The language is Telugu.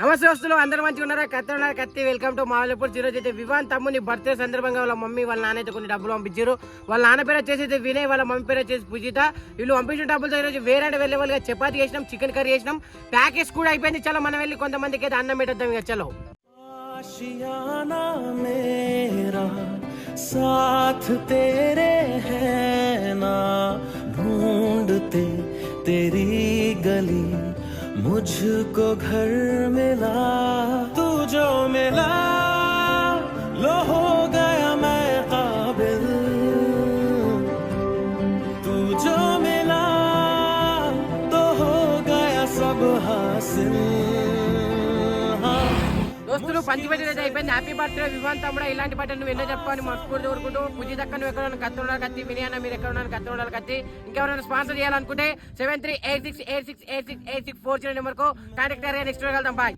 నమస్తే వస్తువులు అందరూ మంచిగా ఉన్నారా? కత్తి వెల్కమ్ టు మావలపూర్. ఈరోజు అయితే వివాన్ తమ్ముని బర్త్డే సందర్భంగా వాళ్ళ మమ్మీ వాళ్ళ నాన్న అయితే కొన్ని డబ్బులు పంపించారు. వాళ్ళ నాన్న పేరు వచ్చేసి అయితే వినయ్, వాళ్ళ మమ్మీ పేరు వచ్చేసి పూజిత. వీళ్ళు పంపించిన డబ్బులతో ఈరోజు వేరే వెళ్ళే వాళ్ళగా చపాతి చేసినాం, చికెన్ కర్రీ చేసినాం, ప్యాకేజ్ కూడా అయిపోయింది. చలో మనం వెళ్ళి కొంతమందికి అయితే అన్నం పెట్టేద్దాం. ఇక చలో. आशियाना मेरा साथ तेरे है ना, ढूंढते तेरी गली मुझको घर मिला, तू जो मिला लो हो गया मैं काबिल, तू जो मिला तो हो गया सब हासिल. దోస్తులు పంచి బర్త్డే అయితే అయిపోయింది. హ్యాపీ బర్త్డే వివాన్ తమ్ముడు. ఇలాంటి బర్త్డే నువ్వు ఎన్నో చెప్పాలని మనస్ఫూర్తి కోరుకుంటూ పూజ దక్క నువ్వు ఎక్కడ కత్తి కత్తి విని అన్న మీరు ఎక్కడ ఉన్నారు కత్తి ఉండాలి కత్తి. ఇంకెవరైనా స్పాన్సర్ చేయాలనుకుంటే 7386868686 నెంబర్కు కాంటాక్ట్ అయ్యారు. నెక్స్ట్ వెళ్దాం. బాయ్.